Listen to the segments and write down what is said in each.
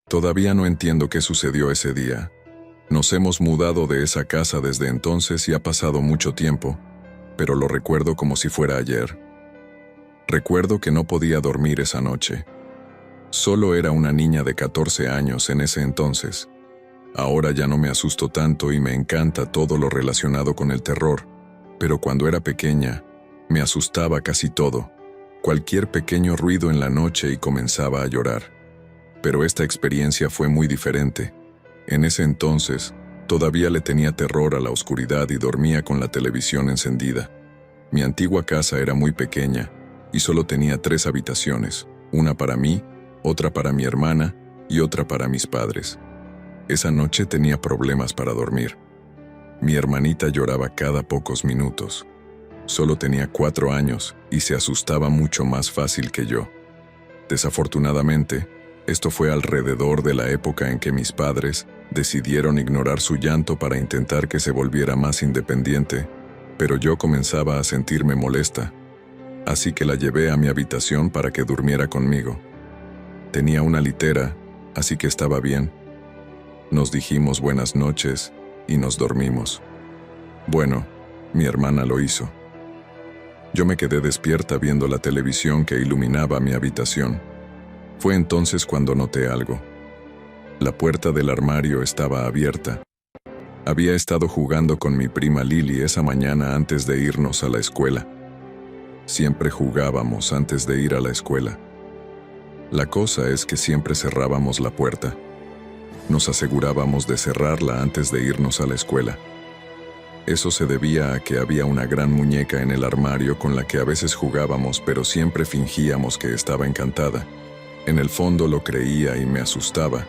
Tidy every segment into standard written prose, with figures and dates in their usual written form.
Todavía no entiendo qué sucedió ese día. Nos hemos mudado de esa casa desde entonces y ha pasado mucho tiempo, pero lo recuerdo como si fuera ayer. Recuerdo que no podía dormir esa noche. Solo era una niña de 14 años en ese entonces. Ahora ya no me asusto tanto y me encanta todo lo relacionado con el terror, pero cuando era pequeña, me asustaba casi todo. Cualquier pequeño ruido en la noche y comenzaba a llorar. Pero esta experiencia fue muy diferente. En ese entonces, todavía le tenía terror a la oscuridad y dormía con la televisión encendida. Mi antigua casa era muy pequeña y solo tenía 3 habitaciones, una para mí, otra para mi hermana y otra para mis padres. Esa noche tenía problemas para dormir. Mi hermanita lloraba cada pocos minutos. Solo tenía 4 años y se asustaba mucho más fácil que yo. Desafortunadamente, esto fue alrededor de la época en que mis padres decidieron ignorar su llanto para intentar que se volviera más independiente, pero yo comenzaba a sentirme molesta, así que la llevé a mi habitación para que durmiera conmigo. Tenía una litera, así que estaba bien. Nos dijimos buenas noches y nos dormimos. Bueno, mi hermana lo hizo. Yo me quedé despierta viendo la televisión que iluminaba mi habitación. Fue entonces cuando noté algo. La puerta del armario estaba abierta. Había estado jugando con mi prima Lily esa mañana antes de irnos a la escuela. Siempre jugábamos antes de ir a la escuela. La cosa es que siempre cerrábamos la puerta. Nos asegurábamos de cerrarla antes de irnos a la escuela. Eso se debía a que había una gran muñeca en el armario con la que a veces jugábamos, pero siempre fingíamos que estaba encantada. En el fondo lo creía y me asustaba,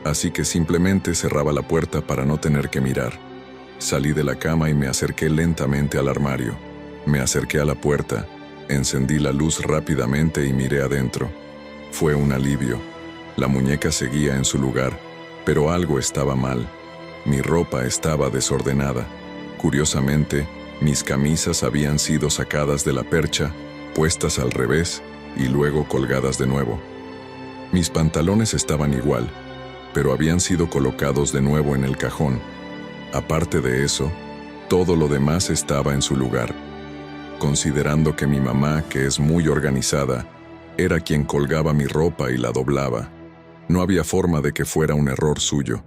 así que simplemente cerraba la puerta para no tener que mirar. Salí de la cama y me acerqué lentamente al armario. Me acerqué a la puerta, encendí la luz rápidamente y miré adentro. Fue un alivio. La muñeca seguía en su lugar, pero algo estaba mal. Mi ropa estaba desordenada. Curiosamente, mis camisas habían sido sacadas de la percha, puestas al revés y luego colgadas de nuevo. Mis pantalones estaban igual, pero habían sido colocados de nuevo en el cajón. Aparte de eso, todo lo demás estaba en su lugar. Considerando que mi mamá, que es muy organizada, era quien colgaba mi ropa y la doblaba, no había forma de que fuera un error suyo.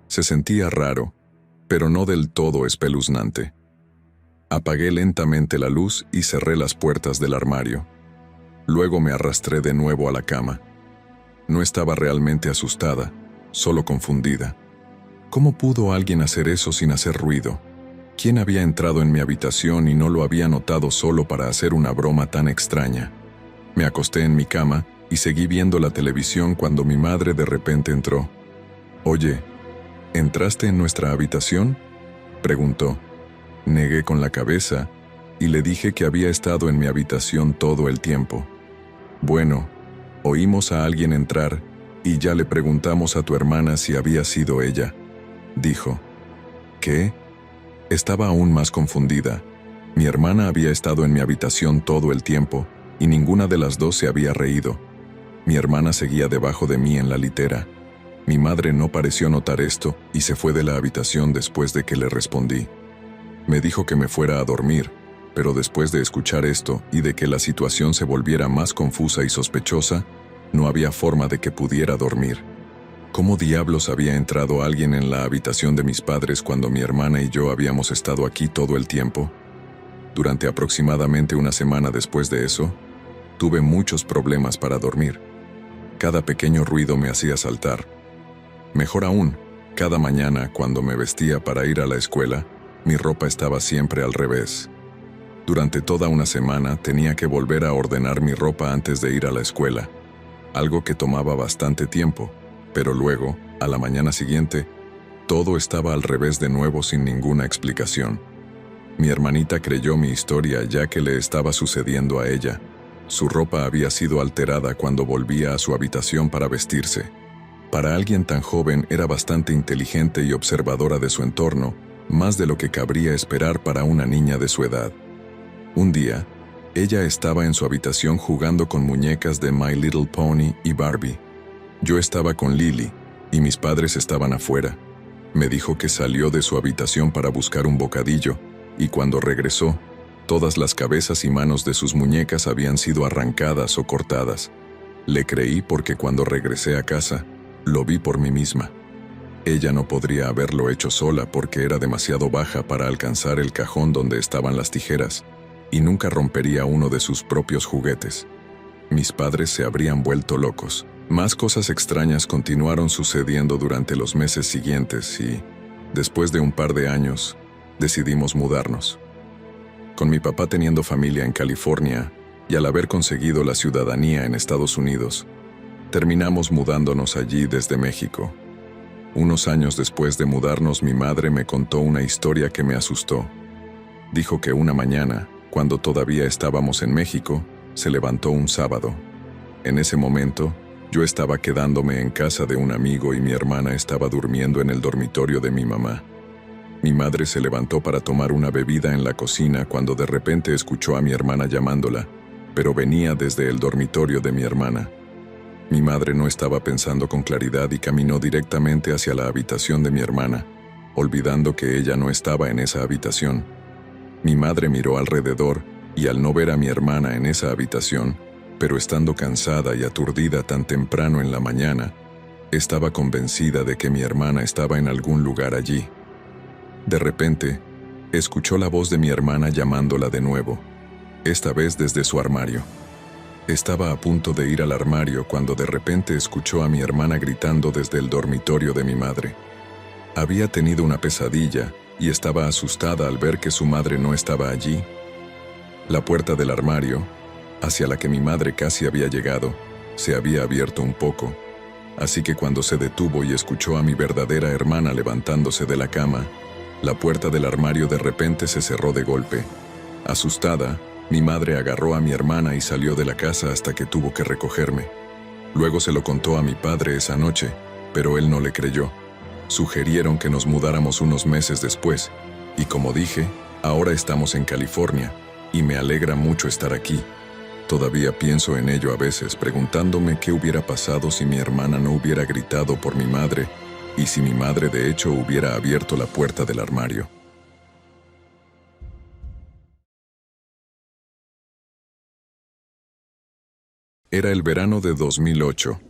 Se sentía raro, pero no del todo espeluznante. Apagué lentamente la luz y cerré las puertas del armario. Luego me arrastré de nuevo a la cama. No estaba realmente asustada, solo confundida. ¿Cómo pudo alguien hacer eso sin hacer ruido? ¿Quién había entrado en mi habitación y no lo había notado solo para hacer una broma tan extraña? Me acosté en mi cama y seguí viendo la televisión cuando mi madre de repente entró. «Oye, ¿entraste en nuestra habitación?», preguntó. Negué con la cabeza y le dije que había estado en mi habitación todo el tiempo. «Bueno, oímos a alguien entrar y ya le preguntamos a tu hermana si había sido ella», dijo. «¿Qué?». Estaba aún más confundida. Mi hermana había estado en mi habitación todo el tiempo y ninguna de las dos se había reído. Mi hermana seguía debajo de mí en la litera. Mi madre no pareció notar esto y se fue de la habitación después de que le respondí. Me dijo que me fuera a dormir, pero después de escuchar esto y de que la situación se volviera más confusa y sospechosa, no había forma de que pudiera dormir. ¿Cómo diablos había entrado alguien en la habitación de mis padres cuando mi hermana y yo habíamos estado aquí todo el tiempo? Durante aproximadamente una semana después de eso, tuve muchos problemas para dormir. Cada pequeño ruido me hacía saltar. Mejor aún, cada mañana cuando me vestía para ir a la escuela, mi ropa estaba siempre al revés. Durante toda una semana tenía que volver a ordenar mi ropa antes de ir a la escuela, algo que tomaba bastante tiempo, pero luego, a la mañana siguiente, todo estaba al revés de nuevo sin ninguna explicación. Mi hermanita creyó mi historia ya que le estaba sucediendo a ella. Su ropa había sido alterada cuando volvía a su habitación para vestirse. Para alguien tan joven era bastante inteligente y observadora de su entorno, más de lo que cabría esperar para una niña de su edad. Un día, ella estaba en su habitación jugando con muñecas de My Little Pony y Barbie. Yo estaba con Lily, y mis padres estaban afuera. Me dijo que salió de su habitación para buscar un bocadillo, y cuando regresó, todas las cabezas y manos de sus muñecas habían sido arrancadas o cortadas. Le creí porque cuando regresé a casa, lo vi por mí misma. Ella no podría haberlo hecho sola porque era demasiado baja para alcanzar el cajón donde estaban las tijeras, y nunca rompería uno de sus propios juguetes. Mis padres se habrían vuelto locos. Más cosas extrañas continuaron sucediendo durante los meses siguientes y, después de un par de años, decidimos mudarnos. Con mi papá teniendo familia en California y al haber conseguido la ciudadanía en Estados Unidos, terminamos mudándonos allí desde México. Unos años después de mudarnos, mi madre me contó una historia que me asustó. Dijo que una mañana, cuando todavía estábamos en México, se levantó un sábado. En ese momento, yo estaba quedándome en casa de un amigo y mi hermana estaba durmiendo en el dormitorio de mi mamá. Mi madre se levantó para tomar una bebida en la cocina cuando de repente escuchó a mi hermana llamándola, pero venía desde el dormitorio de mi hermana. Mi madre no estaba pensando con claridad y caminó directamente hacia la habitación de mi hermana, olvidando que ella no estaba en esa habitación. Mi madre miró alrededor y al no ver a mi hermana en esa habitación, pero estando cansada y aturdida tan temprano en la mañana, estaba convencida de que mi hermana estaba en algún lugar allí. De repente, escuchó la voz de mi hermana llamándola de nuevo, esta vez desde su armario. Estaba a punto de ir al armario cuando de repente escuchó a mi hermana gritando desde el dormitorio de mi madre. Había tenido una pesadilla y estaba asustada al ver que su madre no estaba allí. La puerta del armario, hacia la que mi madre casi había llegado, se había abierto un poco, así que cuando se detuvo y escuchó a mi verdadera hermana levantándose de la cama, la puerta del armario de repente se cerró de golpe. Asustada, mi madre agarró a mi hermana y salió de la casa hasta que tuvo que recogerme. Luego se lo contó a mi padre esa noche, pero él no le creyó. Sugirieron que nos mudáramos unos meses después, y como dije, ahora estamos en California, y me alegra mucho estar aquí. Todavía pienso en ello a veces, preguntándome qué hubiera pasado si mi hermana no hubiera gritado por mi madre, y si mi madre de hecho hubiera abierto la puerta del armario. Era el verano de 2008.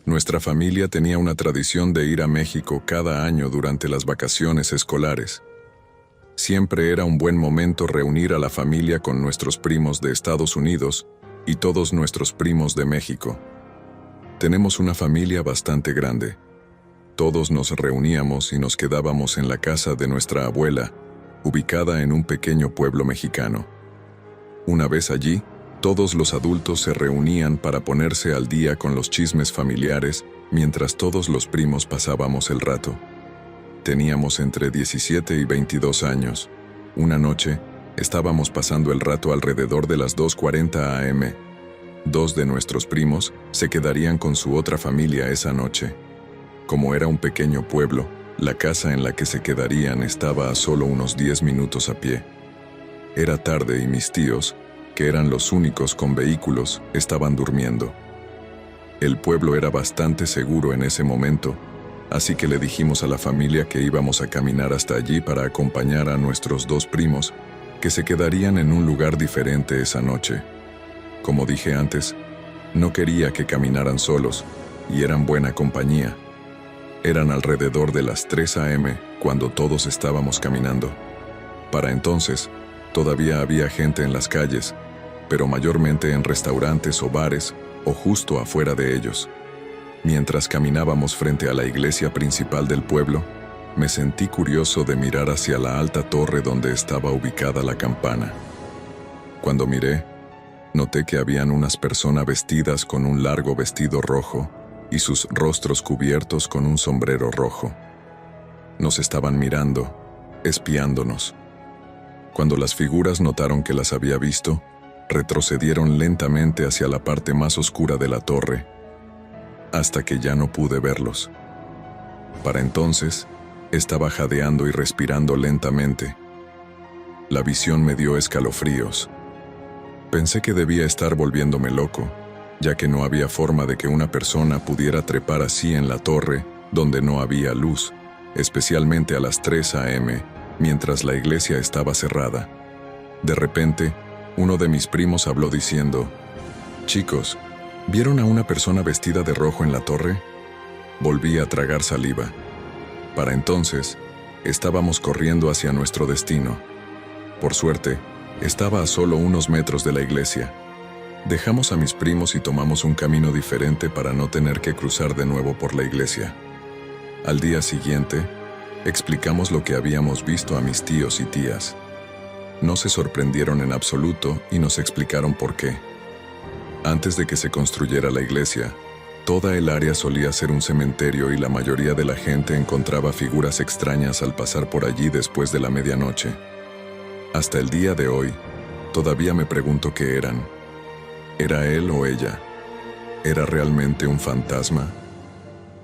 Nuestra familia tenía una tradición de ir a México cada año durante las vacaciones escolares. Siempre era un buen momento reunir a la familia con nuestros primos de Estados Unidos y todos nuestros primos de México. Tenemos una familia bastante grande. Todos nos reuníamos y nos quedábamos en la casa de nuestra abuela, ubicada en un pequeño pueblo mexicano. Una vez allí, todos los adultos se reunían para ponerse al día con los chismes familiares, mientras todos los primos pasábamos el rato. Teníamos entre 17 y 22 años. Una noche, estábamos pasando el rato alrededor de las 2:40 a.m. Dos de nuestros primos se quedarían con su otra familia esa noche. Como era un pequeño pueblo, la casa en la que se quedarían estaba a solo unos 10 minutos a pie. Era tarde y mis tíos, que eran los únicos con vehículos, estaban durmiendo. El pueblo era bastante seguro en ese momento, así que le dijimos a la familia que íbamos a caminar hasta allí para acompañar a nuestros dos primos, que se quedarían en un lugar diferente esa noche. Como dije antes, no quería que caminaran solos, y eran buena compañía. Eran alrededor de las 3 a.m. cuando todos estábamos caminando. Para entonces, todavía había gente en las calles, pero mayormente en restaurantes o bares, o justo afuera de ellos. Mientras caminábamos frente a la iglesia principal del pueblo, me sentí curioso de mirar hacia la alta torre donde estaba ubicada la campana. Cuando miré, noté que habían unas personas vestidas con un largo vestido rojo y sus rostros cubiertos con un sombrero rojo. Nos estaban mirando, espiándonos. Cuando las figuras notaron que las había visto, retrocedieron lentamente hacia la parte más oscura de la torre, hasta que ya no pude verlos. Para entonces, estaba jadeando y respirando lentamente. La visión me dio escalofríos. Pensé que debía estar volviéndome loco, ya que no había forma de que una persona pudiera trepar así en la torre donde no había luz, especialmente a las 3 a.m., mientras la iglesia estaba cerrada. De repente, uno de mis primos habló diciendo: «Chicos, ¿vieron a una persona vestida de rojo en la torre?». Volví a tragar saliva. Para entonces, estábamos corriendo hacia nuestro destino. Por suerte, estaba a solo unos metros de la iglesia. Dejamos a mis primos y tomamos un camino diferente para no tener que cruzar de nuevo por la iglesia. Al día siguiente, explicamos lo que habíamos visto a mis tíos y tías. No se sorprendieron en absoluto y nos explicaron por qué. Antes de que se construyera la iglesia, toda el área solía ser un cementerio y la mayoría de la gente encontraba figuras extrañas al pasar por allí después de la medianoche. Hasta el día de hoy, todavía me pregunto qué eran. ¿Era él o ella? ¿Era realmente un fantasma?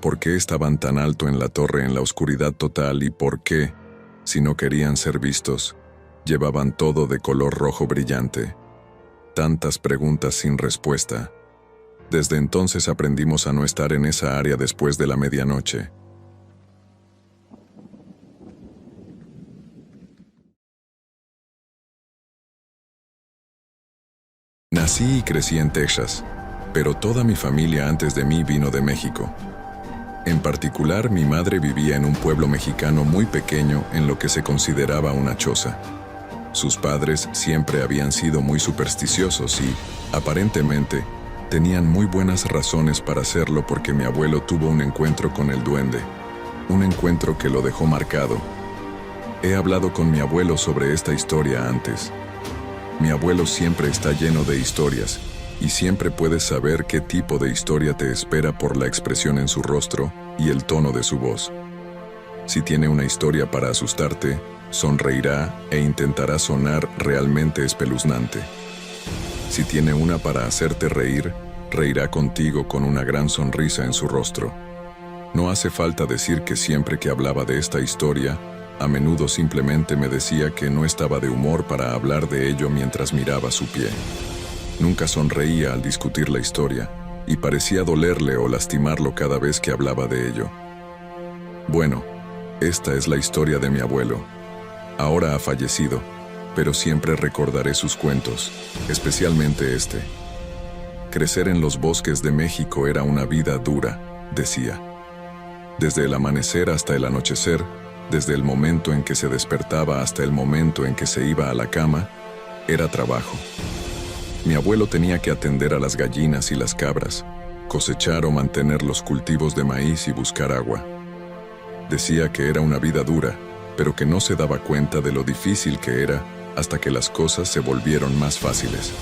¿Por qué estaban tan alto en la torre en la oscuridad total y por qué, si no querían ser vistos, llevaban todo de color rojo brillante? Tantas preguntas sin respuesta. Desde entonces aprendimos a no estar en esa área después de la medianoche. Nací y crecí en Texas, pero toda mi familia antes de mí vino de México. En particular, mi madre vivía en un pueblo mexicano muy pequeño en lo que se consideraba una choza. Sus padres siempre habían sido muy supersticiosos y, aparentemente, tenían muy buenas razones para hacerlo porque mi abuelo tuvo un encuentro con el duende, un encuentro que lo dejó marcado. He hablado con mi abuelo sobre esta historia antes. Mi abuelo siempre está lleno de historias, y siempre puedes saber qué tipo de historia te espera por la expresión en su rostro y el tono de su voz. Si tiene una historia para asustarte, sonreirá e intentará sonar realmente espeluznante. Si tiene una para hacerte reír, reirá contigo con una gran sonrisa en su rostro. No hace falta decir que siempre que hablaba de esta historia, a menudo simplemente me decía que no estaba de humor para hablar de ello mientras miraba su pie. Nunca sonreía al discutir la historia, y parecía dolerle o lastimarlo cada vez que hablaba de ello. Bueno, esta es la historia de mi abuelo. Ahora ha fallecido, pero siempre recordaré sus cuentos, especialmente este. Crecer en los bosques de México era una vida dura, decía. Desde el amanecer hasta el anochecer, desde el momento en que se despertaba hasta el momento en que se iba a la cama, era trabajo. Mi abuelo tenía que atender a las gallinas y las cabras, cosechar o mantener los cultivos de maíz y buscar agua. Decía que era una vida dura, pero que no se daba cuenta de lo difícil que era hasta que las cosas se volvieron más fáciles.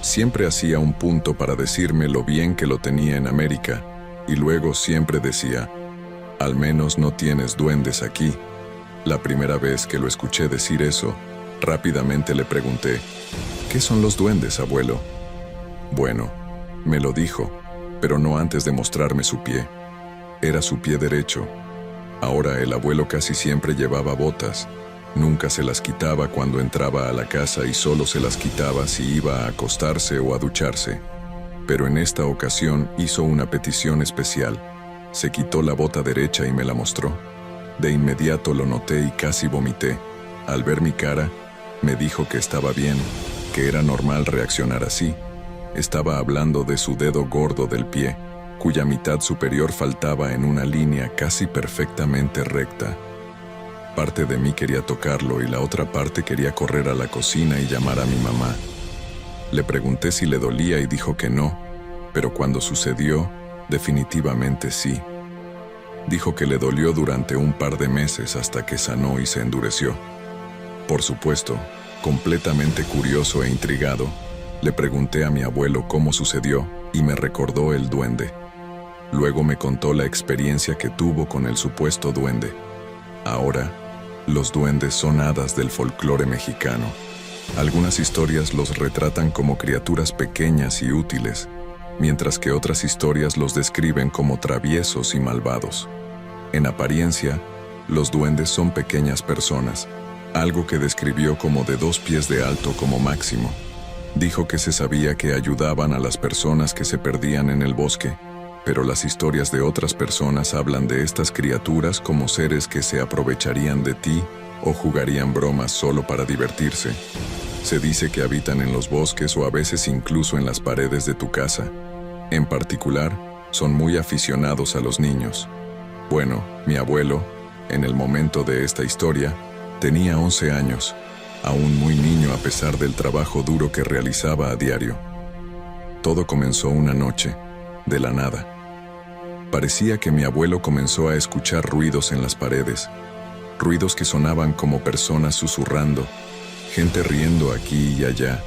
Siempre hacía un punto para decirme lo bien que lo tenía en América, y luego siempre decía: «Al menos no tienes duendes aquí». La primera vez que lo escuché decir eso, rápidamente le pregunté: «¿Qué son los duendes, abuelo?». Bueno, me lo dijo, pero no antes de mostrarme su pie. Era su pie derecho. Ahora el abuelo casi siempre llevaba botas. Nunca se las quitaba cuando entraba a la casa y solo se las quitaba si iba a acostarse o a ducharse. Pero en esta ocasión hizo una petición especial. Se quitó la bota derecha y me la mostró. De inmediato lo noté y casi vomité. Al ver mi cara, me dijo que estaba bien, que era normal reaccionar así. Estaba hablando de su dedo gordo del pie, cuya mitad superior faltaba en una línea casi perfectamente recta. Parte de mí quería tocarlo y la otra parte quería correr a la cocina y llamar a mi mamá. Le pregunté si le dolía y dijo que no, pero cuando sucedió, definitivamente sí. Dijo que le dolió durante un par de meses hasta que sanó y se endureció. Por supuesto, completamente curioso e intrigado, le pregunté a mi abuelo cómo sucedió y me recordó el duende. Luego me contó la experiencia que tuvo con el supuesto duende. Ahora, los duendes son hadas del folclore mexicano. Algunas historias los retratan como criaturas pequeñas y útiles, mientras que otras historias los describen como traviesos y malvados. En apariencia, los duendes son pequeñas personas, algo que describió como de 2 pies de alto como máximo. Dijo que se sabía que ayudaban a las personas que se perdían en el bosque, pero las historias de otras personas hablan de estas criaturas como seres que se aprovecharían de ti o jugarían bromas solo para divertirse. Se dice que habitan en los bosques o a veces incluso en las paredes de tu casa. En particular, son muy aficionados a los niños. Bueno, mi abuelo, en el momento de esta historia, tenía 11 años, aún muy niño a pesar del trabajo duro que realizaba a diario. Todo comenzó una noche, de la nada. Parecía que mi abuelo comenzó a escuchar ruidos en las paredes, ruidos que sonaban como personas susurrando, gente riendo aquí y allá.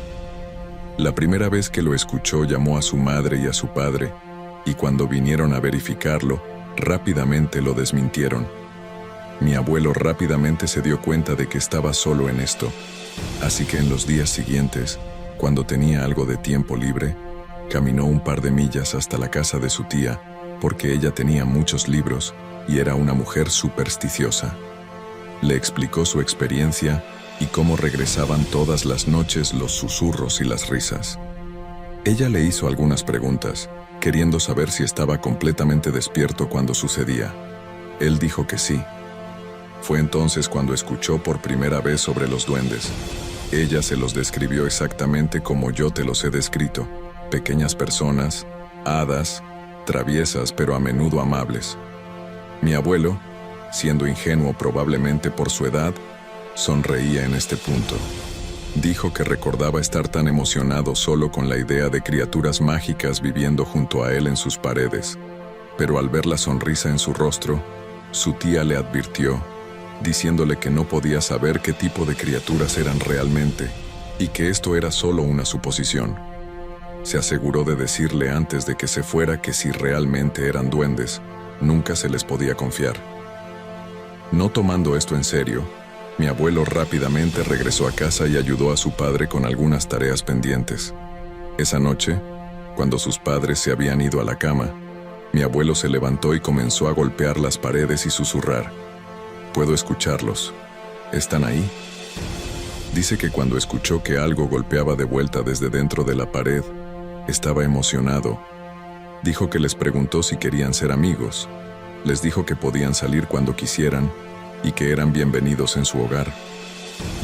La primera vez que lo escuchó llamó a su madre y a su padre, y cuando vinieron a verificarlo, rápidamente lo desmintieron. Mi abuelo rápidamente se dio cuenta de que estaba solo en esto, así que en los días siguientes, cuando tenía algo de tiempo libre, caminó un par de millas hasta la casa de su tía, porque ella tenía muchos libros y era una mujer supersticiosa. Le explicó su experiencia y cómo regresaban todas las noches los susurros y las risas. Ella le hizo algunas preguntas, queriendo saber si estaba completamente despierto cuando sucedía. Él dijo que sí. Fue entonces cuando escuchó por primera vez sobre los duendes. Ella se los describió exactamente como yo te los he descrito: pequeñas personas, hadas, traviesas pero a menudo amables. Mi abuelo, siendo ingenuo probablemente por su edad, sonreía en este punto. Dijo que recordaba estar tan emocionado solo con la idea de criaturas mágicas viviendo junto a él en sus paredes. Pero al ver la sonrisa en su rostro, su tía le advirtió, diciéndole que no podía saber qué tipo de criaturas eran realmente y que esto era solo una suposición. Se aseguró de decirle antes de que se fuera que si realmente eran duendes, nunca se les podía confiar. No tomando esto en serio, mi abuelo rápidamente regresó a casa y ayudó a su padre con algunas tareas pendientes. Esa noche, cuando sus padres se habían ido a la cama, mi abuelo se levantó y comenzó a golpear las paredes y susurrar: «Puedo escucharlos. ¿Están ahí?». Dice que cuando escuchó que algo golpeaba de vuelta desde dentro de la pared, estaba emocionado. Dijo que les preguntó si querían ser amigos. Les dijo que podían salir cuando quisieran y que eran bienvenidos en su hogar.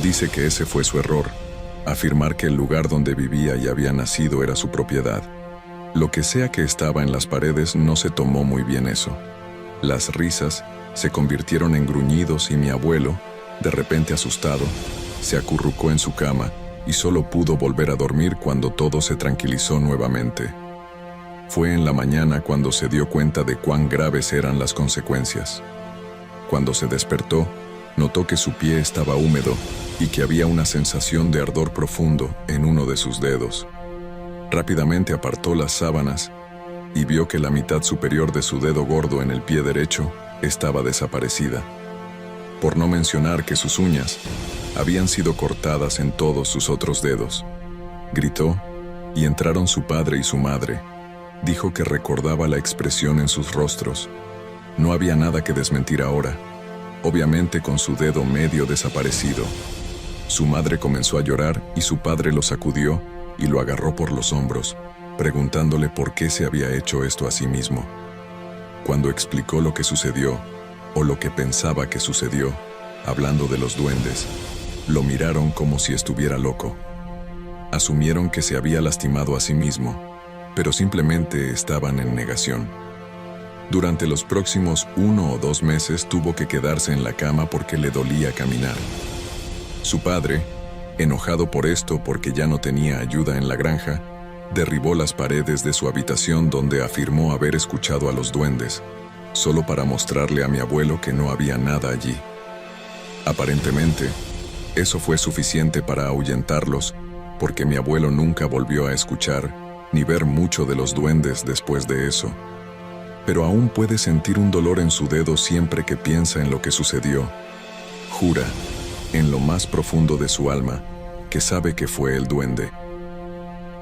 Dice que ese fue su error, afirmar que el lugar donde vivía y había nacido era su propiedad. Lo que sea que estaba en las paredes no se tomó muy bien eso. Las risas se convirtieron en gruñidos y mi abuelo, de repente asustado, se acurrucó en su cama y solo pudo volver a dormir cuando todo se tranquilizó nuevamente. Fue en la mañana cuando se dio cuenta de cuán graves eran las consecuencias. Cuando se despertó, notó que su pie estaba húmedo y que había una sensación de ardor profundo en uno de sus dedos. Rápidamente apartó las sábanas y vio que la mitad superior de su dedo gordo en el pie derecho estaba desaparecida. Por no mencionar que sus uñas habían sido cortadas en todos sus otros dedos. Gritó y entraron su padre y su madre. Dijo que recordaba la expresión en sus rostros. No había nada que desmentir ahora, obviamente con su dedo medio desaparecido. Su madre comenzó a llorar y su padre lo sacudió y lo agarró por los hombros, preguntándole por qué se había hecho esto a sí mismo. Cuando explicó lo que sucedió, o lo que pensaba que sucedió, hablando de los duendes, lo miraron como si estuviera loco. Asumieron que se había lastimado a sí mismo, pero simplemente estaban en negación. Durante los próximos 1 o 2 meses tuvo que quedarse en la cama porque le dolía caminar. Su padre, enojado por esto porque ya no tenía ayuda en la granja, derribó las paredes de su habitación donde afirmó haber escuchado a los duendes, solo para mostrarle a mi abuelo que no había nada allí. Aparentemente, eso fue suficiente para ahuyentarlos, porque mi abuelo nunca volvió a escuchar ni ver mucho de los duendes después de eso. Pero aún puede sentir un dolor en su dedo siempre que piensa en lo que sucedió. Jura, en lo más profundo de su alma, que sabe que fue el duende.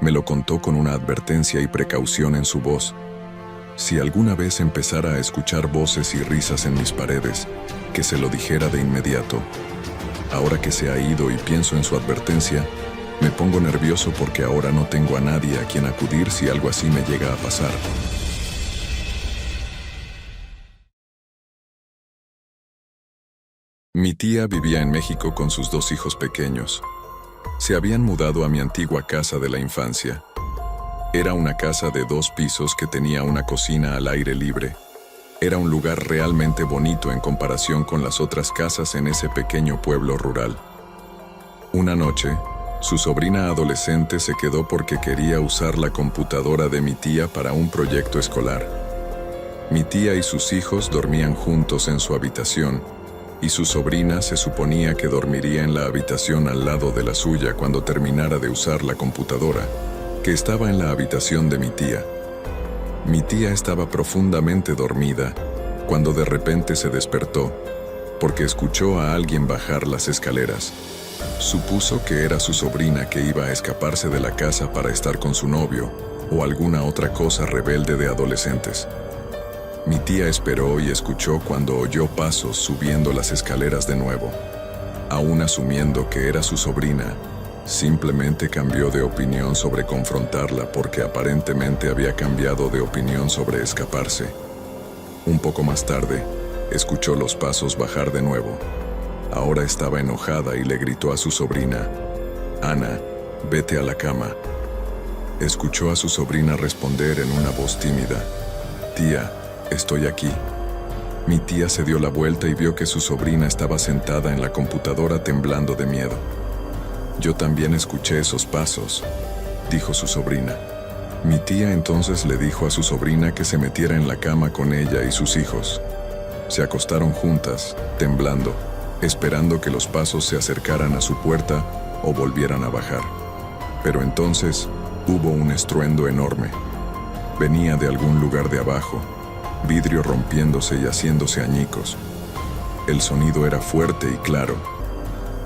Me lo contó con una advertencia y precaución en su voz. Si alguna vez empezara a escuchar voces y risas en mis paredes, que se lo dijera de inmediato. Ahora que se ha ido y pienso en su advertencia, Me pongo nervioso porque ahora no tengo a nadie a quien acudir si algo así me llega a pasar. Mi tía vivía en México con sus 2 hijos pequeños. Se habían mudado a mi antigua casa de la infancia. Era una casa de 2 pisos que tenía una cocina al aire libre. Era un lugar realmente bonito en comparación con las otras casas en ese pequeño pueblo rural. Una noche, su sobrina adolescente se quedó porque quería usar la computadora de mi tía para un proyecto escolar. Mi tía y sus hijos dormían juntos en su habitación, y su sobrina se suponía que dormiría en la habitación al lado de la suya cuando terminara de usar la computadora, que estaba en la habitación de mi tía. Mi tía estaba profundamente dormida cuando de repente se despertó, porque escuchó a alguien bajar las escaleras. Supuso que era su sobrina que iba a escaparse de la casa para estar con su novio o alguna otra cosa rebelde de adolescentes. Mi tía esperó y escuchó cuando oyó pasos subiendo las escaleras de nuevo. Aún asumiendo que era su sobrina, simplemente cambió de opinión sobre confrontarla porque aparentemente había cambiado de opinión sobre escaparse. Un poco más tarde, escuchó los pasos bajar de nuevo. Ahora estaba enojada y le gritó a su sobrina: «Ana, vete a la cama». Escuchó a su sobrina responder en una voz tímida: «Tía, estoy aquí». Mi tía se dio la vuelta y vio que su sobrina estaba sentada en la computadora temblando de miedo. «Yo también escuché esos pasos», dijo su sobrina. Mi tía entonces le dijo a su sobrina que se metiera en la cama con ella y sus hijos. Se acostaron juntas, temblando, esperando que los pasos se acercaran a su puerta o volvieran a bajar. Pero entonces hubo un estruendo enorme. Venía de algún lugar de abajo, vidrio rompiéndose y haciéndose añicos. El sonido era fuerte y claro.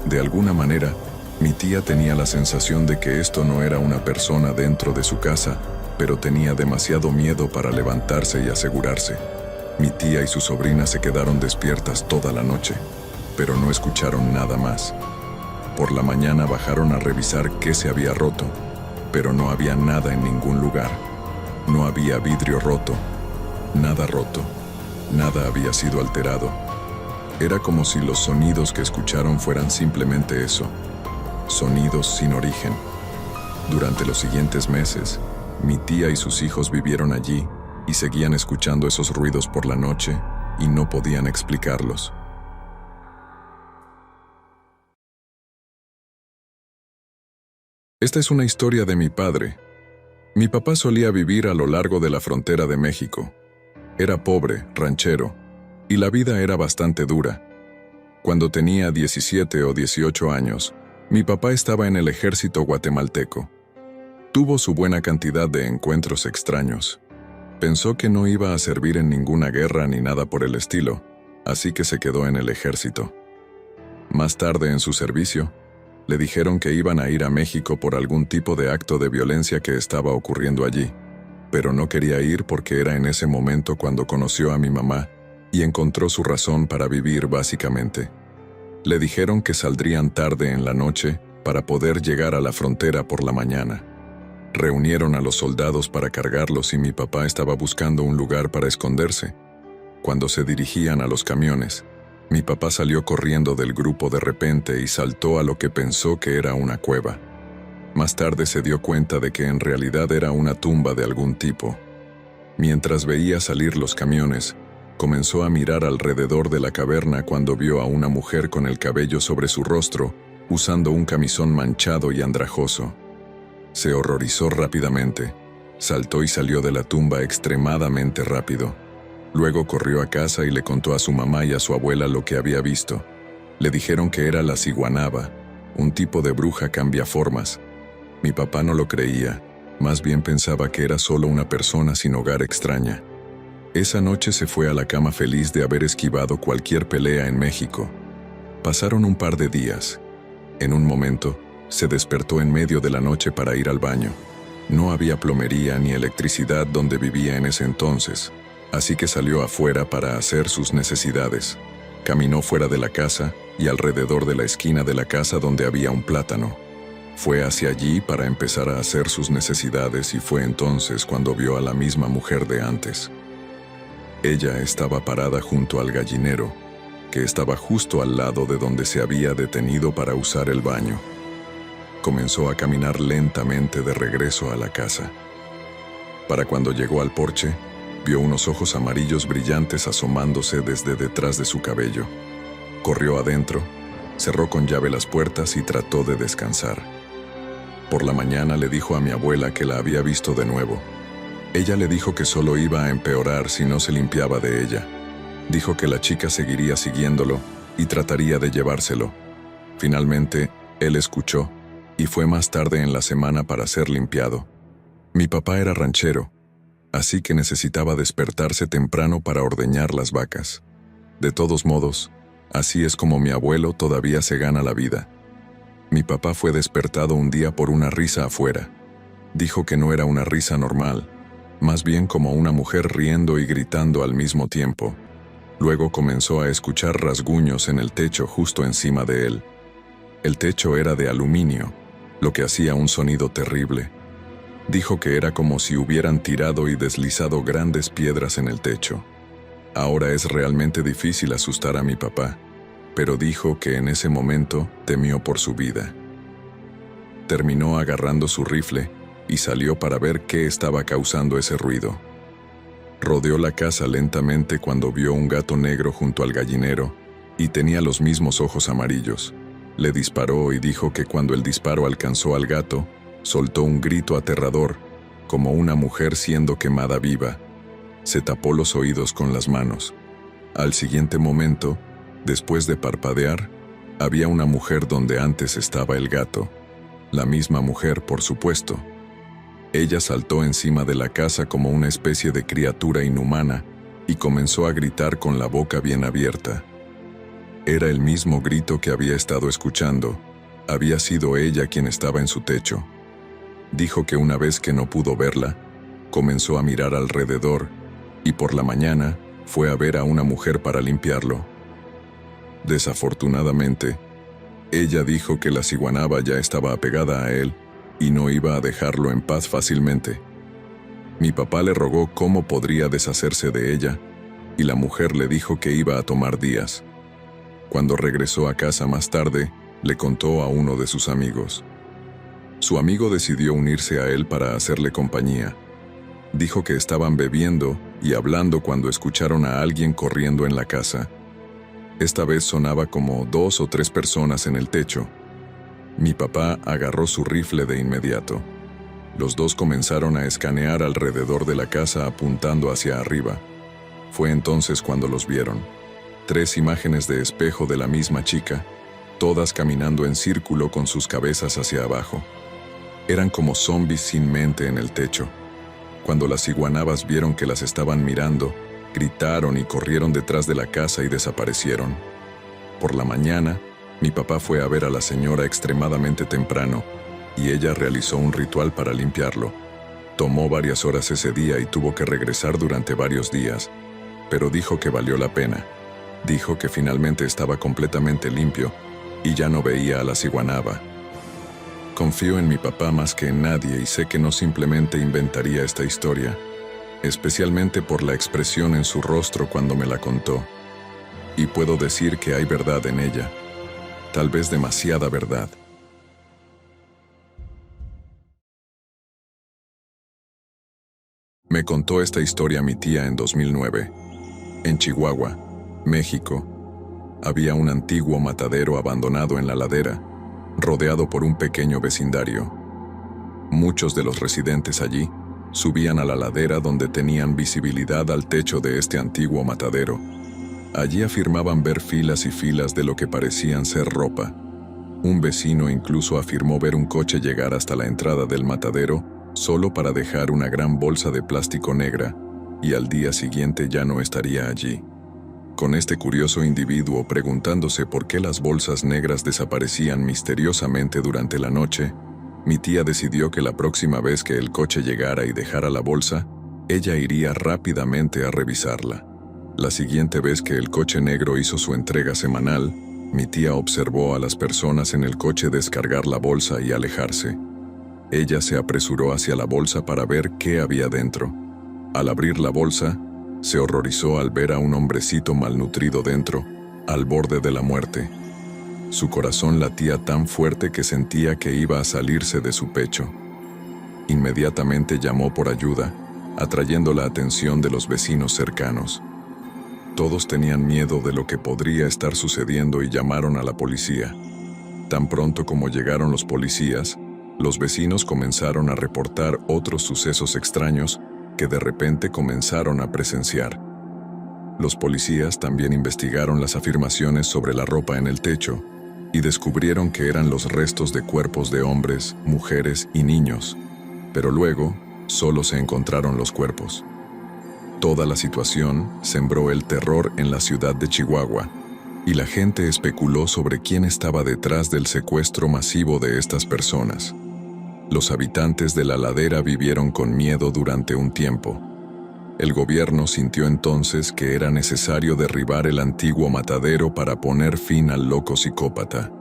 De alguna manera, mi tía tenía la sensación de que esto no era una persona dentro de su casa, pero tenía demasiado miedo para levantarse y asegurarse. Mi tía y su sobrina se quedaron despiertas toda la noche, pero no escucharon nada más. Por la mañana bajaron a revisar qué se había roto, pero no había nada en ningún lugar. No había vidrio roto, nada roto, nada había sido alterado. Era como si los sonidos que escucharon fueran simplemente eso, sonidos sin origen. Durante los siguientes meses, mi tía y sus hijos vivieron allí y seguían escuchando esos ruidos por la noche y no podían explicarlos. Esta es una historia de mi padre. Mi papá solía vivir a lo largo de la frontera de México. Era pobre, ranchero, y la vida era bastante dura. Cuando tenía 17 o 18 años, mi papá estaba en el ejército guatemalteco. Tuvo su buena cantidad de encuentros extraños. Pensó que no iba a servir en ninguna guerra ni nada por el estilo, así que se quedó en el ejército. Más tarde en su servicio, le dijeron que iban a ir a México por algún tipo de acto de violencia que estaba ocurriendo allí, pero no quería ir porque era en ese momento cuando conoció a mi mamá y encontró su razón para vivir básicamente. Le dijeron que saldrían tarde en la noche para poder llegar a la frontera por la mañana. Reunieron a los soldados para cargarlos y mi papá estaba buscando un lugar para esconderse. Cuando se dirigían a los camiones, mi papá salió corriendo del grupo de repente y saltó a lo que pensó que era una cueva. Más tarde se dio cuenta de que en realidad era una tumba de algún tipo. Mientras veía salir los camiones, comenzó a mirar alrededor de la caverna cuando vio a una mujer con el cabello sobre su rostro, usando un camisón manchado y andrajoso. Se horrorizó rápidamente, saltó y salió de la tumba extremadamente rápido. Luego corrió a casa y le contó a su mamá y a su abuela lo que había visto. Le dijeron que era la ciguanaba, un tipo de bruja cambiaformas. Mi papá no lo creía, más bien pensaba que era solo una persona sin hogar extraña. Esa noche se fue a la cama feliz de haber esquivado cualquier pelea en México. Pasaron un par de días. En un momento, se despertó en medio de la noche para ir al baño. No había plomería ni electricidad donde vivía en ese entonces, así que salió afuera para hacer sus necesidades. Caminó fuera de la casa y alrededor de la esquina de la casa donde había un plátano. Fue hacia allí para empezar a hacer sus necesidades y fue entonces cuando vio a la misma mujer de antes. Ella estaba parada junto al gallinero, que estaba justo al lado de donde se había detenido para usar el baño. Comenzó a caminar lentamente de regreso a la casa. Para cuando llegó al porche, vio unos ojos amarillos brillantes asomándose desde detrás de su cabello. Corrió adentro, cerró con llave las puertas y trató de descansar. Por la mañana le dijo a mi abuela que la había visto de nuevo. Ella le dijo que solo iba a empeorar si no se limpiaba de ella. Dijo que la chica seguiría siguiéndolo y trataría de llevárselo. Finalmente, él escuchó y fue más tarde en la semana para ser limpiado. Mi papá era ranchero, así que necesitaba despertarse temprano para ordeñar las vacas. De todos modos, así es como mi abuelo todavía se gana la vida. Mi papá fue despertado un día por una risa afuera. Dijo que no era una risa normal, más bien como una mujer riendo y gritando al mismo tiempo. Luego comenzó a escuchar rasguños en el techo justo encima de él. El techo era de aluminio, lo que hacía un sonido terrible. Dijo que era como si hubieran tirado y deslizado grandes piedras en el techo. Ahora es realmente difícil asustar a mi papá, pero dijo que en ese momento temió por su vida. Terminó agarrando su rifle y salió para ver qué estaba causando ese ruido. Rodeó la casa lentamente cuando vio un gato negro junto al gallinero y tenía los mismos ojos amarillos. Le disparó y dijo que cuando el disparo alcanzó al gato, soltó un grito aterrador, como una mujer siendo quemada viva. Se tapó los oídos con las manos. Al siguiente momento, después de parpadear, había una mujer donde antes estaba el gato. La misma mujer, por supuesto. Ella saltó encima de la casa como una especie de criatura inhumana y comenzó a gritar con la boca bien abierta. Era el mismo grito que había estado escuchando. Había sido ella quien estaba en su techo. Dijo que una vez que no pudo verla, comenzó a mirar alrededor y por la mañana fue a ver a una mujer para limpiarlo. Desafortunadamente, ella dijo que la ciguanaba ya estaba apegada a él y no iba a dejarlo en paz fácilmente. Mi papá le rogó cómo podría deshacerse de ella y la mujer le dijo que iba a tomar días. Cuando regresó a casa más tarde, le contó a uno de sus amigos. Su amigo decidió unirse a él para hacerle compañía. Dijo que estaban bebiendo y hablando cuando escucharon a alguien corriendo en la casa. Esta vez sonaba como 2 o 3 personas en el techo. Mi papá agarró su rifle de inmediato. Los dos comenzaron a escanear alrededor de la casa apuntando hacia arriba. Fue entonces cuando los vieron. 3 imágenes de espejo de la misma chica, todas caminando en círculo con sus cabezas hacia abajo. Eran como zombies sin mente en el techo. Cuando las iguanabas vieron que las estaban mirando, gritaron y corrieron detrás de la casa y desaparecieron. Por la mañana, mi papá fue a ver a la señora extremadamente temprano y ella realizó un ritual para limpiarlo. Tomó varias horas ese día y tuvo que regresar durante varios días, pero dijo que valió la pena. Dijo que finalmente estaba completamente limpio y ya no veía a la ciguanaba. Confío en mi papá más que en nadie y sé que no simplemente inventaría esta historia, especialmente por la expresión en su rostro cuando me la contó. Y puedo decir que hay verdad en ella. Tal vez demasiada verdad. Me contó esta historia mi tía en 2009. En Chihuahua, México, había un antiguo matadero abandonado en la ladera, rodeado por un pequeño vecindario. Muchos de los residentes allí subían a la ladera donde tenían visibilidad al techo de este antiguo matadero. Allí afirmaban ver filas y filas de lo que parecían ser ropa. Un vecino incluso afirmó ver un coche llegar hasta la entrada del matadero solo para dejar una gran bolsa de plástico negra, y al día siguiente ya no estaría allí. Con este curioso individuo preguntándose por qué las bolsas negras desaparecían misteriosamente durante la noche, mi tía decidió que la próxima vez que el coche llegara y dejara la bolsa, ella iría rápidamente a revisarla. La siguiente vez que el coche negro hizo su entrega semanal, Mi tía observó a las personas en el coche descargar la bolsa y alejarse. Ella se apresuró hacia la bolsa para ver qué había dentro. Al abrir la bolsa, se horrorizó al ver a un hombrecito malnutrido dentro, al borde de la muerte. Su corazón latía tan fuerte que sentía que iba a salirse de su pecho. Inmediatamente llamó por ayuda, atrayendo la atención de los vecinos cercanos. Todos tenían miedo de lo que podría estar sucediendo y llamaron a la policía. Tan pronto como llegaron los policías, los vecinos comenzaron a reportar otros sucesos extraños que de repente comenzaron a presenciar. Los policías también investigaron las afirmaciones sobre la ropa en el techo y descubrieron que eran los restos de cuerpos de hombres, mujeres y niños, pero luego solo se encontraron los cuerpos. Toda la situación sembró el terror en la ciudad de Chihuahua, y la gente especuló sobre quién estaba detrás del secuestro masivo de estas personas. Los habitantes de la ladera vivieron con miedo durante un tiempo. El gobierno sintió entonces que era necesario derribar el antiguo matadero para poner fin al loco psicópata.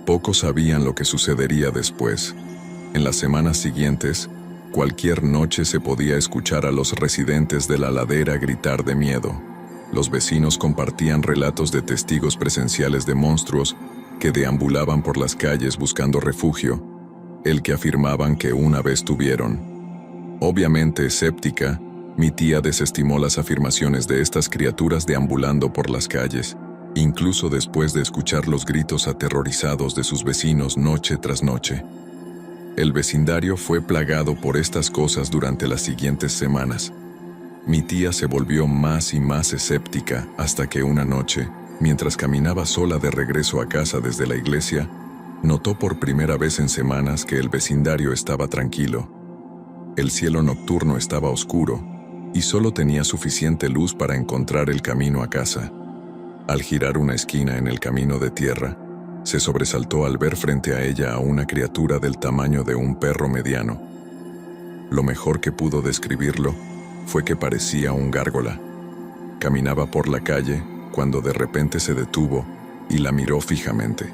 Pocos sabían lo que sucedería después. En las semanas siguientes, cualquier noche se podía escuchar a los residentes de la ladera gritar de miedo. Los vecinos compartían relatos de testigos presenciales de monstruos que deambulaban por las calles buscando refugio, el que afirmaban que una vez tuvieron. Obviamente escéptica, mi tía desestimó las afirmaciones de estas criaturas deambulando por las calles, incluso después de escuchar los gritos aterrorizados de sus vecinos noche tras noche. El vecindario fue plagado por estas cosas durante las siguientes semanas. Mi tía se volvió más y más escéptica hasta que una noche, mientras caminaba sola de regreso a casa desde la iglesia, notó por primera vez en semanas que el vecindario estaba tranquilo. El cielo nocturno estaba oscuro y solo tenía suficiente luz para encontrar el camino a casa. Al girar una esquina en el camino de tierra, se sobresaltó al ver frente a ella a una criatura del tamaño de un perro mediano. Lo mejor que pudo describirlo fue que parecía un gárgola. Caminaba por la calle cuando de repente se detuvo y la miró fijamente.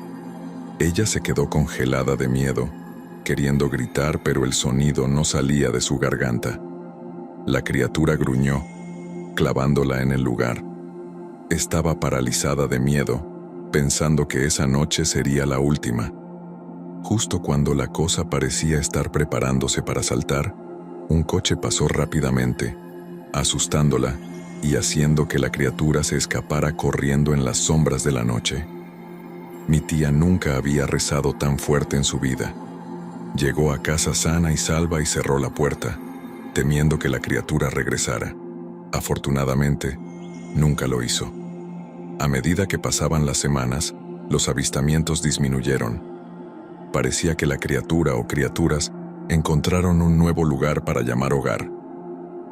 Ella se quedó congelada de miedo, queriendo gritar, pero el sonido no salía de su garganta. La criatura gruñó, clavándola en el lugar. Estaba paralizada de miedo, pensando que esa noche sería la última. Justo cuando la cosa parecía estar preparándose para saltar, un coche pasó rápidamente, asustándola y haciendo que la criatura se escapara corriendo en las sombras de la noche. Mi tía nunca había rezado tan fuerte en su vida. Llegó a casa sana y salva y cerró la puerta, temiendo que la criatura regresara. Afortunadamente, nunca lo hizo. A medida que pasaban las semanas, los avistamientos disminuyeron. Parecía que la criatura o criaturas encontraron un nuevo lugar para llamar hogar.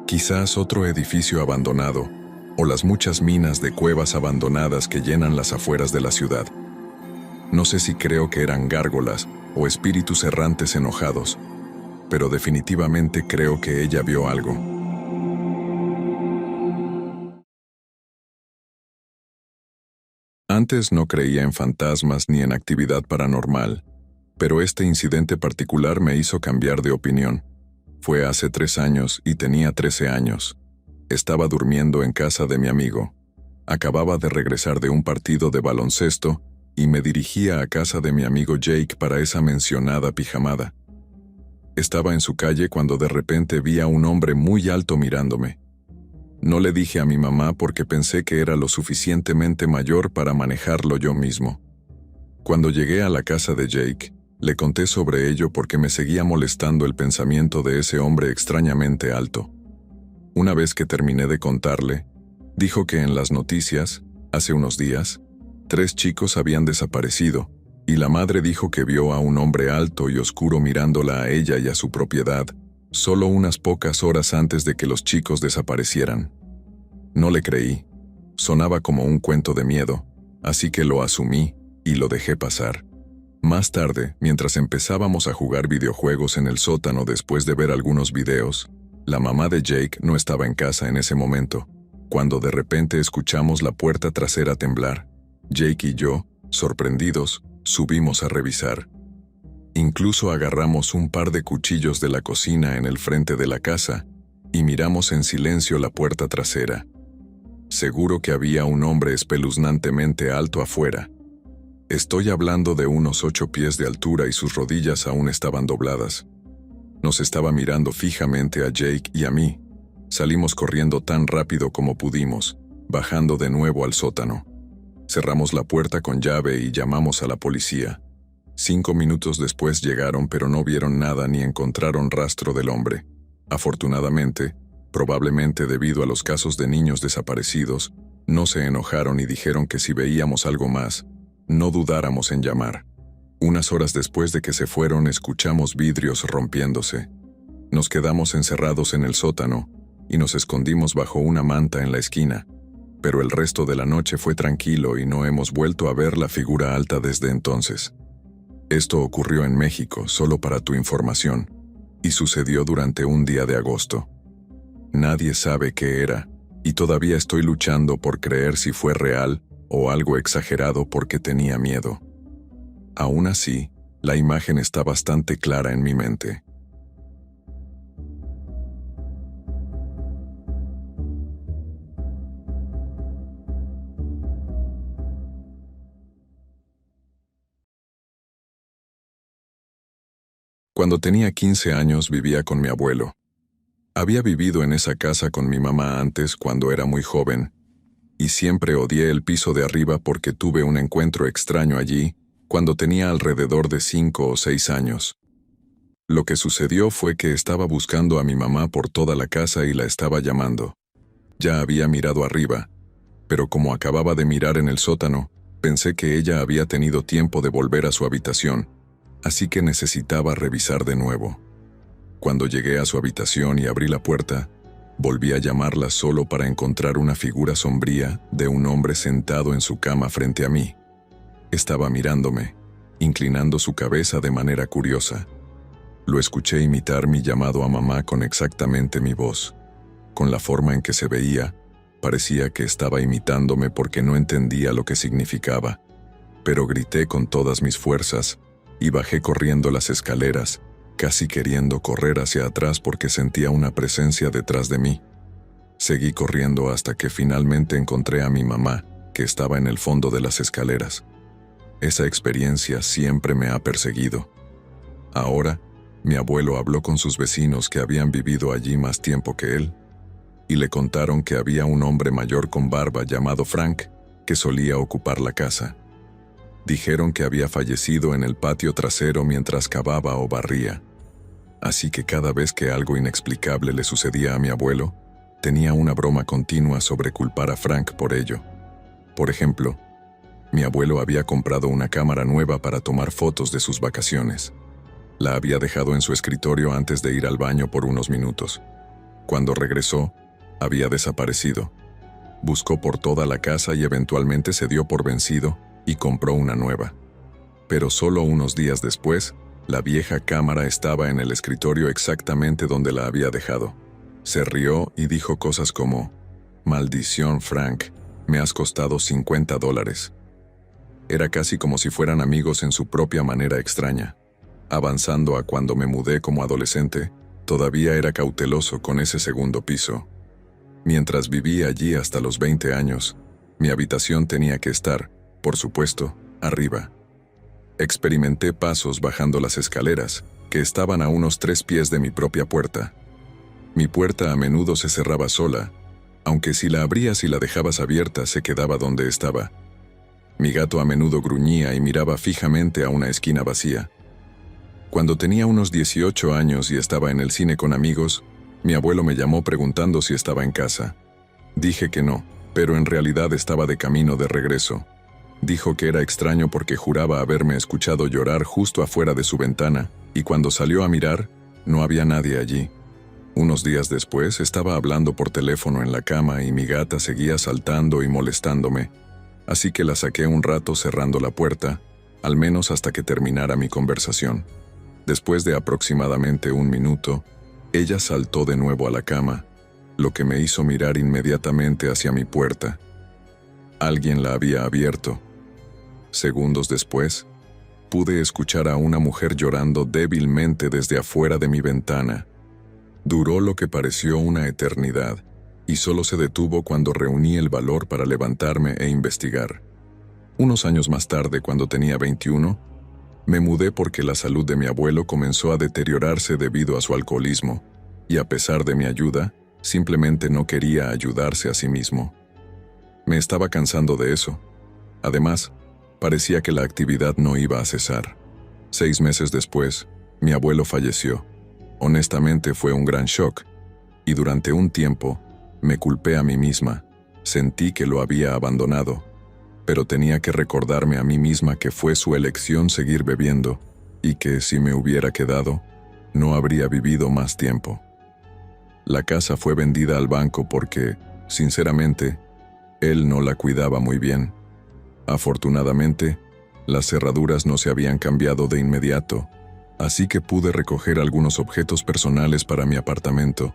Quizás otro edificio abandonado, o las muchas minas de cuevas abandonadas que llenan las afueras de la ciudad. No sé si creo que eran gárgolas o espíritus errantes enojados, pero definitivamente creo que ella vio algo. Antes no creía en fantasmas ni en actividad paranormal, pero este incidente particular me hizo cambiar de opinión. Fue hace 3 años y tenía 13 años. Estaba durmiendo en casa de mi amigo. Acababa de regresar de un partido de baloncesto y me dirigía a casa de mi amigo Jake para esa mencionada pijamada. Estaba en su calle cuando de repente vi a un hombre muy alto mirándome. No le dije a mi mamá porque pensé que era lo suficientemente mayor para manejarlo yo mismo. Cuando llegué a la casa de Jake, le conté sobre ello porque me seguía molestando el pensamiento de ese hombre extrañamente alto. Una vez que terminé de contarle, dijo que en las noticias, hace unos días, 3 chicos habían desaparecido, y la madre dijo que vio a un hombre alto y oscuro mirándola a ella y a su propiedad, solo unas pocas horas antes de que los chicos desaparecieran. No le creí. Sonaba como un cuento de miedo, así que lo asumí y lo dejé pasar. Más tarde, mientras empezábamos a jugar videojuegos en el sótano después de ver algunos videos, la mamá de Jake no estaba en casa en ese momento, cuando de repente escuchamos la puerta trasera temblar. Jake y yo Sorprendidos, subimos a revisar. Incluso agarramos un par de cuchillos de la cocina en el frente de la casa y miramos en silencio la puerta trasera. Seguro que había un hombre espeluznantemente alto afuera. Estoy hablando de unos 8 pies de altura y sus rodillas aún estaban dobladas. Nos estaba mirando fijamente a Jake y a mí. Salimos corriendo tan rápido como pudimos, bajando de nuevo al sótano. Cerramos la puerta con llave y llamamos a la policía. 5 minutos después llegaron, pero no vieron nada ni encontraron rastro del hombre. Afortunadamente, probablemente debido a los casos de niños desaparecidos, no se enojaron y dijeron que si veíamos algo más, no dudáramos en llamar. Unas horas después de que se fueron, escuchamos vidrios rompiéndose. Nos quedamos encerrados en el sótano y nos escondimos bajo una manta en la esquina, pero el resto de la noche fue tranquilo y no hemos vuelto a ver la figura alta desde entonces. Esto ocurrió en México, solo para tu información, y sucedió durante un día de agosto. Nadie sabe qué era, y todavía estoy luchando por creer si fue real o algo exagerado porque tenía miedo. Aún así, la imagen está bastante clara en mi mente. Cuando tenía 15 años vivía con mi abuelo. Había vivido en esa casa con mi mamá antes cuando era muy joven, y siempre odié el piso de arriba porque tuve un encuentro extraño allí cuando tenía alrededor de 5 o 6 años. Lo que sucedió fue que estaba buscando a mi mamá por toda la casa y la estaba llamando. Ya había mirado arriba, pero como acababa de mirar en el sótano, pensé que ella había tenido tiempo de volver a su habitación, así que necesitaba revisar de nuevo. Cuando llegué a su habitación y abrí la puerta, volví a llamarla solo para encontrar una figura sombría de un hombre sentado en su cama frente a mí. Estaba mirándome, inclinando su cabeza de manera curiosa. Lo escuché imitar mi llamado a mamá con exactamente mi voz. Con la forma en que se veía, parecía que estaba imitándome porque no entendía lo que significaba, pero grité con todas mis fuerzas y bajé corriendo las escaleras, casi queriendo correr hacia atrás porque sentía una presencia detrás de mí. Seguí corriendo hasta que finalmente encontré a mi mamá, que estaba en el fondo de las escaleras. Esa experiencia siempre me ha perseguido. Ahora, mi abuelo habló con sus vecinos que habían vivido allí más tiempo que él, y le contaron que había un hombre mayor con barba llamado Frank, que solía ocupar la casa. Dijeron que había fallecido en el patio trasero mientras cavaba o barría. Así que cada vez que algo inexplicable le sucedía a mi abuelo, tenía una broma continua sobre culpar a Frank por ello. Por ejemplo, mi abuelo había comprado una cámara nueva para tomar fotos de sus vacaciones. La había dejado en su escritorio antes de ir al baño por unos minutos. Cuando regresó, había desaparecido. Buscó por toda la casa y eventualmente se dio por vencido y compró una nueva. Pero solo unos días después, la vieja cámara estaba en el escritorio exactamente donde la había dejado. Se rió y dijo cosas como: «Maldición, Frank, me has costado $50». Era casi como si fueran amigos en su propia manera extraña. Avanzando a cuando me mudé como adolescente, todavía era cauteloso con ese segundo piso. Mientras viví allí hasta los 20 años, mi habitación tenía que estar, por supuesto, arriba. Experimenté pasos bajando las escaleras, que estaban a unos 3 pies de mi propia puerta. Mi puerta a menudo se cerraba sola, aunque si la abrías y la dejabas abierta se quedaba donde estaba. Mi gato a menudo gruñía y miraba fijamente a una esquina vacía. Cuando tenía unos 18 años y estaba en el cine con amigos, mi abuelo me llamó preguntando si estaba en casa. Dije que no, pero en realidad estaba de camino de regreso. Dijo que era extraño porque juraba haberme escuchado llorar justo afuera de su ventana, y cuando salió a mirar, no había nadie allí. Unos días después estaba hablando por teléfono en la cama y mi gata seguía saltando y molestándome, así que la saqué un rato cerrando la puerta, al menos hasta que terminara mi conversación. Después de aproximadamente 1 minuto, ella saltó de nuevo a la cama, lo que me hizo mirar inmediatamente hacia mi puerta. Alguien la había abierto. Segundos después, pude escuchar a una mujer llorando débilmente desde afuera de mi ventana. Duró lo que pareció una eternidad, y solo se detuvo cuando reuní el valor para levantarme e investigar. Unos años más tarde, cuando tenía 21, me mudé porque la salud de mi abuelo comenzó a deteriorarse debido a su alcoholismo, y a pesar de mi ayuda, simplemente no quería ayudarse a sí mismo. Me estaba cansando de eso. Además, parecía que la actividad no iba a cesar. 6 meses después, mi abuelo falleció. Honestamente fue un gran shock, y durante un tiempo, me culpé a mí misma. Sentí que lo había abandonado, pero tenía que recordarme a mí misma que fue su elección seguir bebiendo, y que si me hubiera quedado, no habría vivido más tiempo. La casa fue vendida al banco porque, sinceramente, él no la cuidaba muy bien. Afortunadamente, las cerraduras no se habían cambiado de inmediato, así que pude recoger algunos objetos personales para mi apartamento.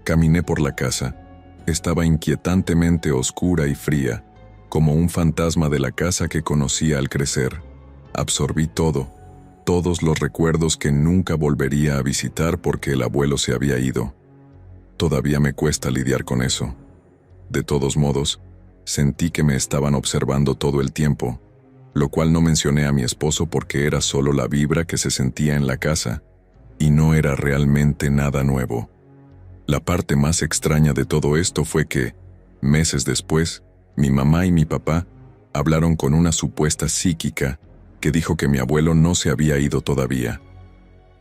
Caminé por la casa. Estaba inquietantemente oscura y fría, como un fantasma de la casa que conocía al crecer. Absorbí todo, todos los recuerdos que nunca volvería a visitar porque el abuelo se había ido. Todavía me cuesta lidiar con eso. De todos modos, sentí que me estaban observando todo el tiempo, lo cual no mencioné a mi esposo porque era solo la vibra que se sentía en la casa, y no era realmente nada nuevo. La parte más extraña de todo esto fue que, meses después, mi mamá y mi papá hablaron con una supuesta psíquica que dijo que mi abuelo no se había ido todavía.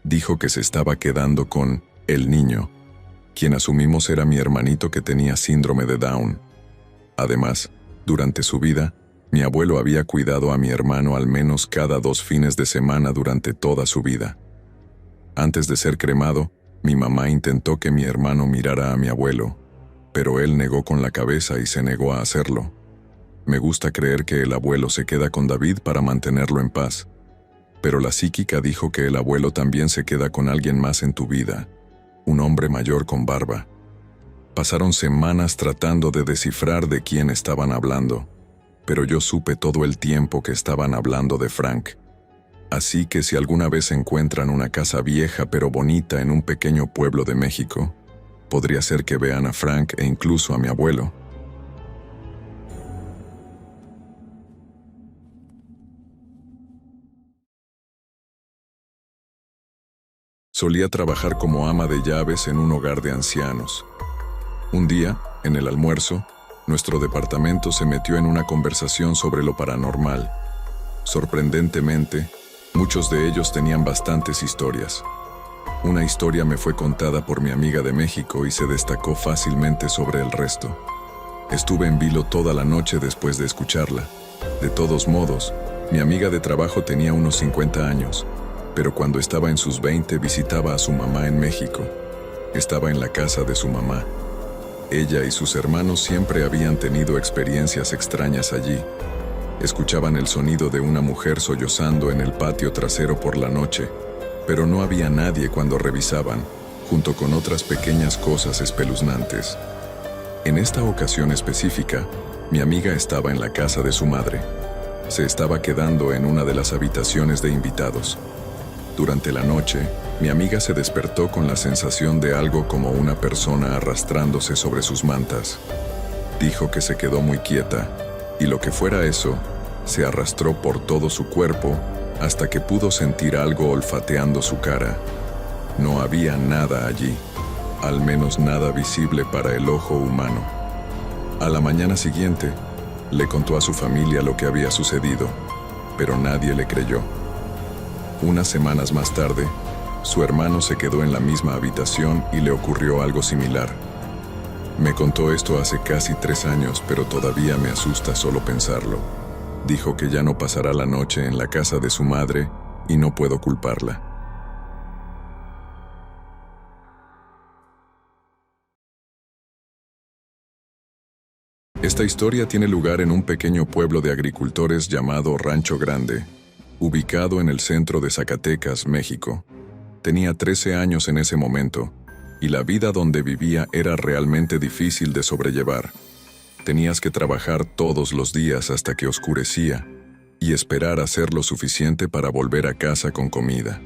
Dijo que se estaba quedando con el niño, quien asumimos era mi hermanito que tenía síndrome de Down. Además, durante su vida, mi abuelo había cuidado a mi hermano al menos cada 2 fines de semana durante toda su vida. Antes de ser cremado, mi mamá intentó que mi hermano mirara a mi abuelo, pero él negó con la cabeza y se negó a hacerlo. Me gusta creer que el abuelo se queda con David para mantenerlo en paz, pero la psíquica dijo que el abuelo también se queda con alguien más en tu vida, un hombre mayor con barba. Pasaron semanas tratando de descifrar de quién estaban hablando, pero yo supe todo el tiempo que estaban hablando de Frank. Así que si alguna vez encuentran una casa vieja pero bonita en un pequeño pueblo de México, podría ser que vean a Frank e incluso a mi abuelo. Solía trabajar como ama de llaves en un hogar de ancianos. Un día, en el almuerzo, nuestro departamento se metió en una conversación sobre lo paranormal. Sorprendentemente, muchos de ellos tenían bastantes historias. Una historia me fue contada por mi amiga de México y se destacó fácilmente sobre el resto. Estuve en vilo toda la noche después de escucharla. De todos modos, mi amiga de trabajo tenía unos 50 años, pero cuando estaba en sus 20 visitaba a su mamá en México. Estaba en la casa de su mamá. Ella y sus hermanos siempre habían tenido experiencias extrañas allí. Escuchaban el sonido de una mujer sollozando en el patio trasero por la noche, pero no había nadie cuando revisaban, junto con otras pequeñas cosas espeluznantes. En esta ocasión específica, mi amiga estaba en la casa de su madre. Se estaba quedando en una de las habitaciones de invitados. Durante la noche, mi amiga se despertó con la sensación de algo como una persona arrastrándose sobre sus mantas. Dijo que se quedó muy quieta, y lo que fuera eso, se arrastró por todo su cuerpo hasta que pudo sentir algo olfateando su cara. No había nada allí, al menos nada visible para el ojo humano. A la mañana siguiente, le contó a su familia lo que había sucedido, pero nadie le creyó. Unas semanas más tarde, su hermano se quedó en la misma habitación y le ocurrió algo similar. Me contó esto hace casi 3 años, pero todavía me asusta solo pensarlo. Dijo que ya no pasará la noche en la casa de su madre y no puedo culparla. Esta historia tiene lugar en un pequeño pueblo de agricultores llamado Rancho Grande, ubicado en el centro de Zacatecas, México. Tenía 13 años en ese momento, y la vida donde vivía era realmente difícil de sobrellevar. Tenías que trabajar todos los días hasta que oscurecía, y esperar a hacer lo suficiente para volver a casa con comida.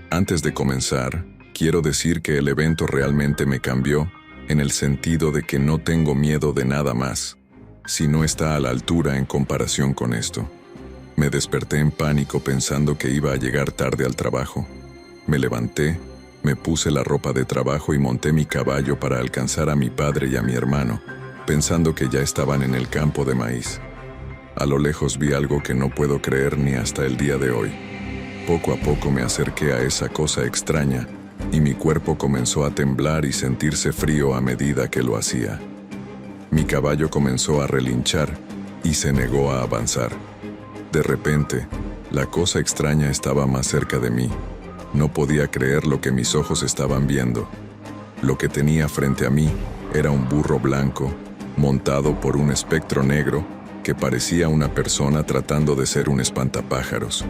Antes de comenzar, quiero decir que el evento realmente me cambió, en el sentido de que no tengo miedo de nada más, si no está a la altura en comparación con esto. Me desperté en pánico pensando que iba a llegar tarde al trabajo. Me levanté, me puse la ropa de trabajo y monté mi caballo para alcanzar a mi padre y a mi hermano, pensando que ya estaban en el campo de maíz. A lo lejos vi algo que no puedo creer ni hasta el día de hoy. Poco a poco me acerqué a esa cosa extraña y mi cuerpo comenzó a temblar y sentirse frío a medida que lo hacía. Mi caballo comenzó a relinchar y se negó a avanzar. De repente, la cosa extraña estaba más cerca de mí. No podía creer lo que mis ojos estaban viendo. Lo que tenía frente a mí era un burro blanco, montado por un espectro negro que parecía una persona tratando de ser un espantapájaros.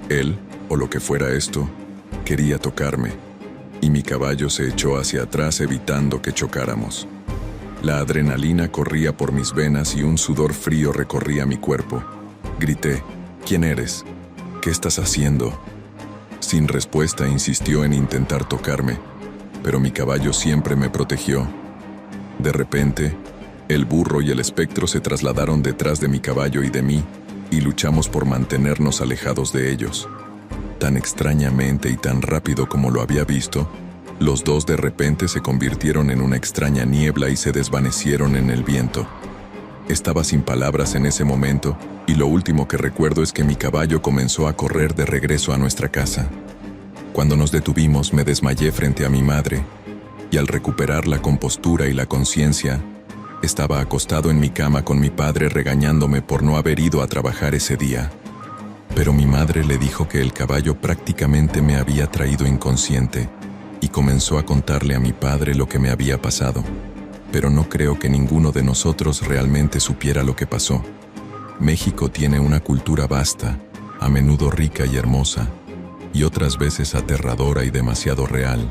Él, o lo que fuera esto, quería tocarme, y mi caballo se echó hacia atrás evitando que chocáramos. La adrenalina corría por mis venas y un sudor frío recorría mi cuerpo. Grité, ¿quién eres? ¿Qué estás haciendo? Sin respuesta insistió en intentar tocarme, pero mi caballo siempre me protegió. De repente, el burro y el espectro se trasladaron detrás de mi caballo y de mí, y luchamos por mantenernos alejados de ellos. Tan extrañamente y tan rápido como lo había visto, los dos de repente se convirtieron en una extraña niebla y se desvanecieron en el viento. Estaba sin palabras en ese momento, y lo último que recuerdo es que mi caballo comenzó a correr de regreso a nuestra casa. Cuando nos detuvimos, me desmayé frente a mi madre, y al recuperar la compostura y la conciencia, estaba acostado en mi cama con mi padre regañándome por no haber ido a trabajar ese día. Pero mi madre le dijo que el caballo prácticamente me había traído inconsciente, y comenzó a contarle a mi padre lo que me había pasado. Pero no creo que ninguno de nosotros realmente supiera lo que pasó. México tiene una cultura vasta, a menudo rica y hermosa, y otras veces aterradora y demasiado real.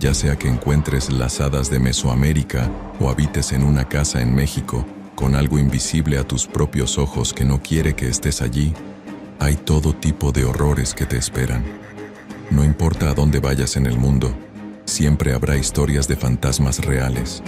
Ya sea que encuentres las hadas de Mesoamérica o habites en una casa en México, con algo invisible a tus propios ojos que no quiere que estés allí, hay todo tipo de horrores que te esperan. No importa a dónde vayas en el mundo, siempre habrá historias de fantasmas reales.